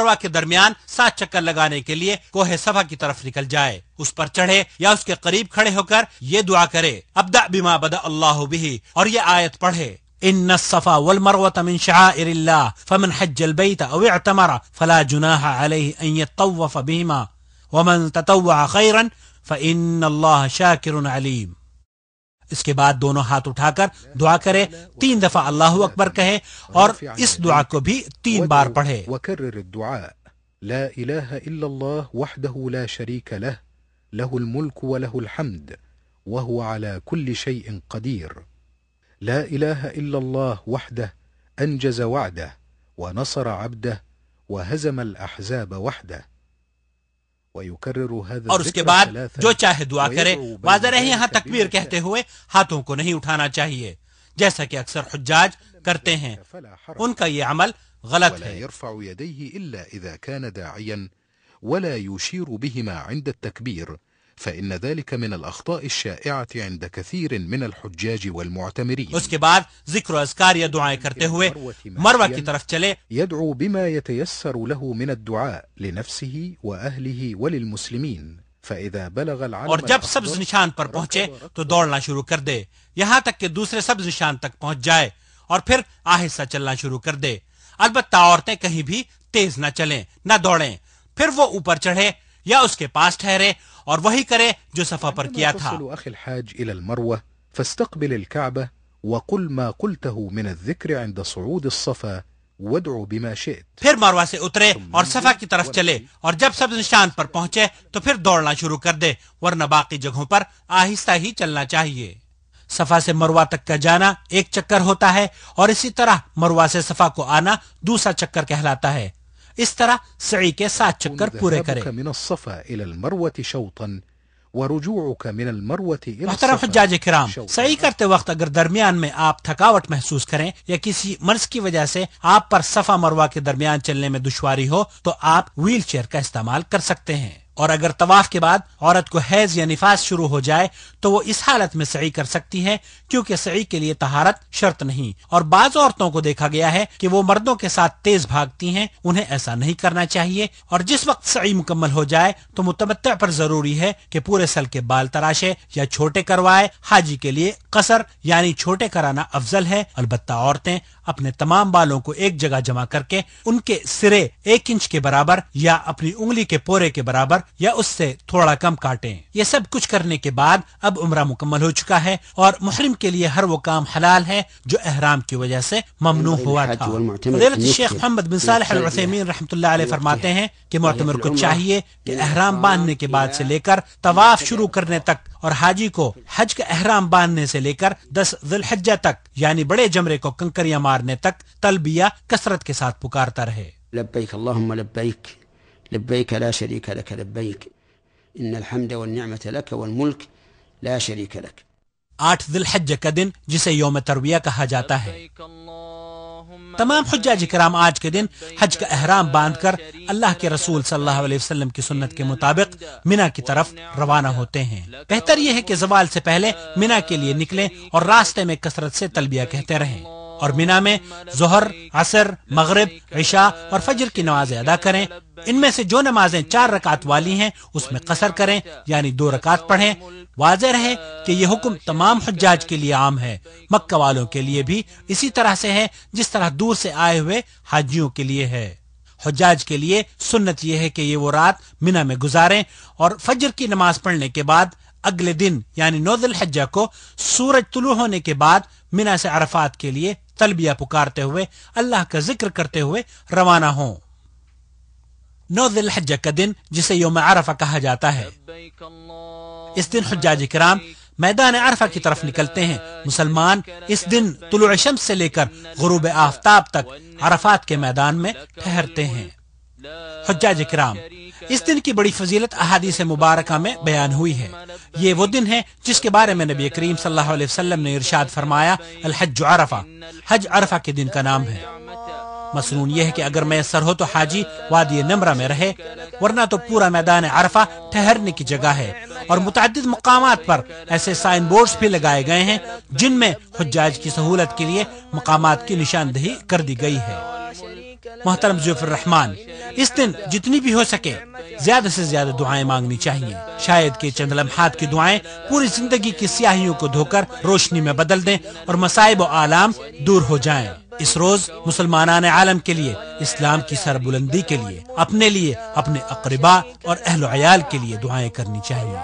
मरवा के दरमियान 7 चक्कर लगाने के लिए कोहे सफा की तरफ निकल जाए, उस पर चढ़े या उसके करीब खड़े होकर ये दुआ करे, अब्दा बिमा बदा अल्लाहु बिही, और ये आयत पढ़े, इन्न सफा वल मरवत मिन शआइरिल्लाह फमन हज्जल बैत औ इअतमर फला जुनाहा अलैहि अन यतव्वफ बिहिमा वमन ततव्वअ खैरन फइन्नल्लाह शाकिरुन अलीम। इसके बाद दोनों हाथ उठाकर दुआ करे, 3 दफा अल्लाहु अकबर कहे और इस दुआ को भी 3 बार पढ़े। वकर्रिर दुआ ला इलाहा इल्लल्लाह वहदहु ला शरीक लह लहुल मुल्क व लहुल हम्द व हुवा अला कुल्लि शैइन क़दीर ला इलाहा इल्लल्लाह वहदह अंजज़ वअदह व नसर अब्दह व हज़मल अहज़ाब वहदह। और उसके बाद जो चाहे दुआ करे। वाज़ेह रहे यहाँ तकबीर कहते हुए हाथों को नहीं उठाना चाहिए, जैसा कि अक्सर हुज्जाज करते हैं। उनका ये अमल गलत है। فإن ذلك من الأخطاء الشائعة عند كثير من الحجاج والمعتمرين. उसके बाद जिक्र अज़कार या दुआएं करते हुए मरवा की तरफ चले। يدعو بما يتيسر له من الدعاء لنفسه وأهله وللمسلمين. فإذا بلغ العلم और जब सब्ज निशान पर पहुंचे तो दौड़ना शुरू कर दे, यहाँ तक कि दूसरे सब्ज निशान तक पहुंच जाए और फिर आहिस्ता चलना शुरू कर दे। अलबत्ता औरतें कहीं भी तेज न चलें, न दौड़ें। फिर वो ऊपर चढ़े या उसके पास ठहरे और वही करे जो सफा पर किया था। أخي الحاج إلى المروة فاستقبل الكعبة وقل ما قلته من الذكر عند صعود الصفا وادعو بما شئت. फिर मरवा से उतरे और सफा की तरफ चले और जब सब निशान पर पहुंचे तो फिर दौड़ना शुरू कर दे, वरना बाकी जगहों पर आहिस्ता ही चलना चाहिए। सफा से मरवा तक का जाना 1 चक्कर होता है और इसी तरह मरवा से सफा को आना दूसरा चक्कर कहलाता है। इस तरह सई के 7 चक्कर पूरे करें। मुहतरम हुज्जाज किराम, सई करते वक्त अगर दरमियान में आप थकावट महसूस करें या किसी मर्ज की वजह से आप पर सफा मरवा के दरमियान चलने में दुश्वारी हो तो आप व्हील चेयर का इस्तेमाल कर सकते हैं। और अगर तवाफ के बाद औरत को हैज या निफास शुरू हो जाए तो वो इस हालत में सई कर सकती है, क्योंकि सई के लिए तहारत शर्त नहीं। और बाज औरतों को देखा गया है कि वो मर्दों के साथ तेज भागती हैं, उन्हें ऐसा नहीं करना चाहिए। और जिस वक्त सई मुकम्मल हो जाए तो मुतमत्ता पर जरूरी है कि पूरे सल के बाल तराशे या छोटे करवाए। हाजी के लिए कसर यानी छोटे कराना अफजल है। अलबत्ता औरतें अपने तमाम बालों को एक जगह जमा करके उनके सिरे 1 इंच के बराबर या अपनी उंगली के पोरे के बराबर या उससे थोड़ा कम काटें। ये सब कुछ करने के बाद अब उम्रा मुकम्मल हो चुका है और मुहरिम के लिए हर वो काम हलाल है जो एहराम की वजह से ममनू हुआ था। शेख मोहम्मद बिन सालिह अल उथैमीन रहमतुल्लाह अलैह फरमाते हैं कि मुअतमिर को चाहिए कि एहराम बांधने के बाद से लेकर तवाफ शुरू करने तक और हाजी को हज का एहराम बांधने से लेकर 10 ज़िलहिज्जा तक यानी बड़े जमरे को कंकरियां मारने तक तलबिया कसरत के साथ पुकारता रहे। लब्बैक अल्लाहुम्मा लब्बैक लब्बैक ला शरीक लक लब्बैक इन्नल हम्द वन निअमत लक वल मुल्क ला शरीक लक। 8 ज़िलहिज्जा का दिन जिसे यौम तरविया कहा जाता है। तमाम हुज्जाज किराम आज के दिन हज का एहराम बांधकर अल्लाह के रसूल सल्लल्लाहु अलैहि वसल्लम की सुन्नत के मुताबिक मिना की तरफ रवाना होते हैं। बेहतर यह है कि ज़वाल से पहले मिना के लिए निकलें और रास्ते में कसरत से तलबिया कहते रहें और मिना में ज़ोहर, असर, मगरिब, इशा और फजर की नमाजें अदा करें। इनमें से जो नमाजें 4 रकात वाली हैं उसमें कसर करें यानी 2 रकात पढ़ें। वाज़ेह रहे कि यह हुक्म तमाम हुज्जाज के लिए आम है, मक्का वालों के लिए भी इसी तरह से है जिस तरह दूर से आए हुए हाजियों के लिए है। हुज्जाज के लिए सुन्नत यह है कि ये वो रात मिना में गुजारें और फजर की नमाज पढ़ने के बाद अगले दिन यानी 9 ज़िलहिज्जा को सूरज तुलू होने के बाद मिना से अरफात के लिए तलबिया पुकारते हुए अल्लाह का जिक्र करते हुए रवाना हों। 9 ज़िलहिज्जा का दिन जिसे यौम अरफा कहा जाता है, इस दिन हुज्जाज किराम मैदान अरफा की तरफ निकलते हैं। मुसलमान इस दिन तुलूअ शम्स से लेकर गुरूब आफताब तक अरफात के मैदान में ठहरते हैं। हुज्जाज किराम, इस दिन की बड़ी फजीलत अहादीस मुबारका में बयान हुई है। ये वो दिन है जिसके बारे में नबी करीम सल्लल्लाहु अलैहि वसल्लम ने इरशाद फरमाया, अल हज अरफा, हज अरफा के दिन का नाम है। मसनून यह है कि अगर मैसर हो तो हाजी वादी नमरा में रहे, वरना तो पूरा मैदान अरफा ठहरने की जगह है। और मुतअद्दिद मकामात पर ऐसे साइन बोर्ड्स भी लगाए गए हैं जिनमें हुज्जाज की सहूलत के लिए मकामात की निशानदेही कर दी गई है। मोहतरम ज़ुफ़र रहमान, اس دن جتنی بھی ہو سکے زیادہ سے زیادہ دعائیں مانگنی چاہیے. شاید کہ چند لمحات کی دعائیں پوری زندگی کی سیاہیوں کو دھو کر روشنی میں بدل دیں اور مصائب و آلام دور ہو جائیں. اس روز مسلمانان عالم کے لیے، اسلام کی سربلندی کے لیے، اپنے لیے، اپنے اقرباء اور اہل و عیال کے لیے دعائیں کرنی چاہیے.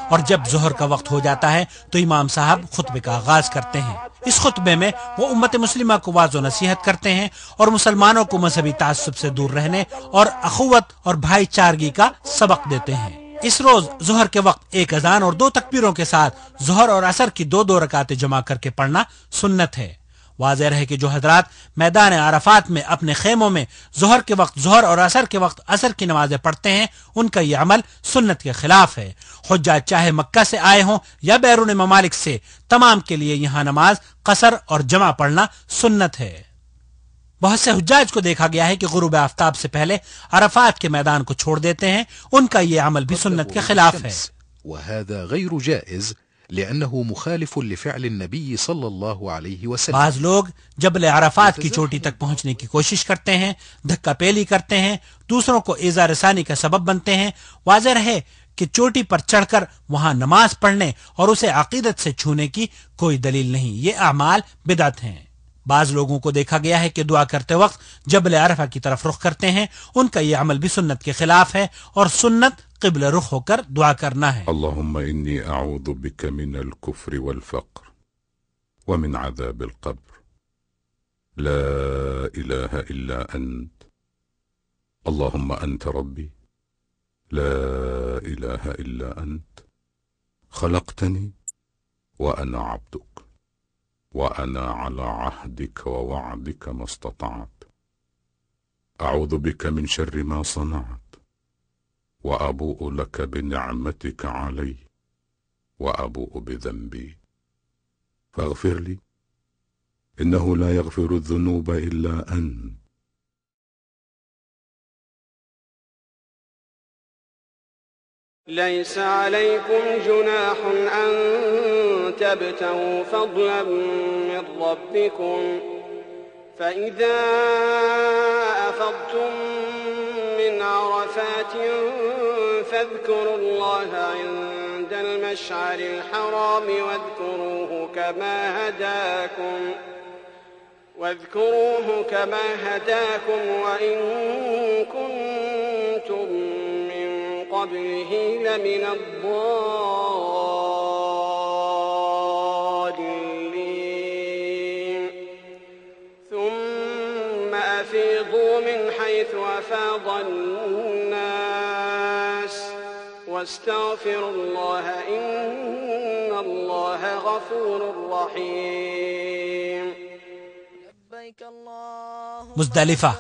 اور جب ظہر کا وقت ہو جاتا ہے تو امام صاحب خطبے کا آغاز کرتے ہیں. اس خطبے میں وہ امت مسلمہ کو واضح و نصیحت کرتے ہیں اور مسلمانوں کو مذہبی تعصب سے دور رہنے اور اخوت اور بھائی چارگی کا سبق دیتے ہیں. اس روز ظہر کے وقت ایک اذان اور 2 تکبیروں کے ساتھ ظہر اور عصر کی 2 رکعتیں جمع کر کے پڑھنا سنت ہے. واضح رہے کہ جو حضرات میدان عرفات میں اپنے خیموں میں ظہر کے وقت ظہر اور عصر کے وقت عصر کی نمازیں پڑھتے ہیں، ان کا یہ عمل سنت کے خلاف ہے. حجاج چاہے مکہ سے آئے ہوں یا بیرون ممالک سے، تمام کے لیے یہاں نماز قصر اور جمع پڑھنا سنت ہے. بہت سے حجاج کو دیکھا گیا ہے کہ غروب آفتاب سے پہلے عرفات کے میدان کو چھوڑ دیتے ہیں. ان کا یہ عمل بھی سنت کے خلاف ہے. وهذا غير جائز لأنه مخالف لفعل النبي صلى الله عليه وسلم. بعض لوگ جبل عرفات کی چوٹی تک پہنچنے کی کوشش کرتے ہیں، دھکا پیلی کرتے ہیں، دوسروں کو ایذا رسانی کا سبب بنتے ہیں. واضح رہے کہ چوٹی پر چڑھ کر وہاں نماز پڑھنے اور اسے عقیدت سے چھونے کی کوئی دلیل نہیں. یہ اعمال بدعت ہیں. بعض لوگوں کو دیکھا گیا ہے کہ دعا کرتے وقت جبل عرفہ کی طرف رخ کرتے ہیں. ان کا یہ عمل بھی سنت کے خلاف ہے اور سنت قبل رخ ہو کر دعا کرنا ہے. اللهم إني أعوذ بك من الكفر والفقر ومن عذاب القبر لا إله إلا أنت اللهم أنت ربي لا إله إلا أنت خلقتني وأنا عبدك وأنا على عهدك ووعدك ما استطعت أعوذ بك من شر ما صنعت وأبوء لك بنعمتك علي وأبوء بذنبي فاغفر لي إنه لا يغفر الذنوب إلا أنت. ليس عليكم جناح أن تبتغوا فضلا من ربكم فإذا أفضتم من عرفات فاذكروا الله عند المشعر الحرام واذكروه كما هداكم وإن كنتم من قبله لمن الضالين ثم أفيضوا من حيث أفاض الناس واستغفروا الله إن الله غفور رحيم. مزدلفہ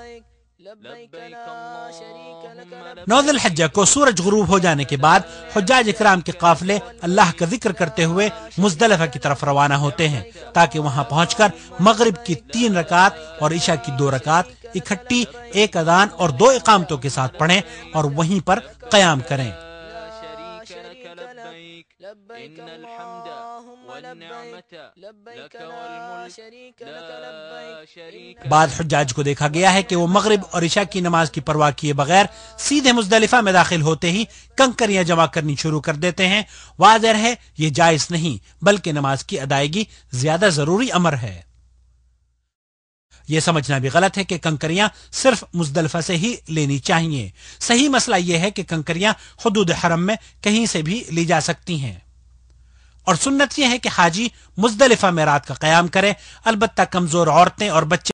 9 ذی الحجہ کو سورج غروب ہو جانے کے بعد حجاج اکرام کے قافلے اللہ کا ذکر کرتے ہوئے مزدلفہ کی طرف روانہ ہوتے ہیں تاکہ وہاں پہنچ کر مغرب کی 3 رکعت اور عشاء کی 2 رکعت اکٹھی ایک اذان اور 2 اقامتوں کے ساتھ پڑھیں اور وہیں پر قیام کریں. إن الحمد والنعمة لك والملك لا شريك. بعض حجاج کو دیکھا گیا ہے کہ وہ مغرب اور عشاء کی نماز کی پرواہ کیے بغیر سیدھے مزدلفہ میں داخل ہوتے ہی کنکریاں جمع کرنی شروع کر دیتے ہیں. واضح ہے یہ جائز نہیں بلکہ نماز کی ادائیگی زیادہ ضروری امر ہے. یہ سمجھنا بھی غلط ہے کہ کنکریاں صرف مزدلفہ سے ہی لینی چاہیے. صحیح مسئلہ یہ ہے کہ کنکریاں حدود حرم میں کہیں سے بھی لی جا سکتی ہیں اور سنت یہ ہے کہ حاجی مزدلفہ میں رات کا قیام کرے. البتہ کمزور عورتیں اور بچے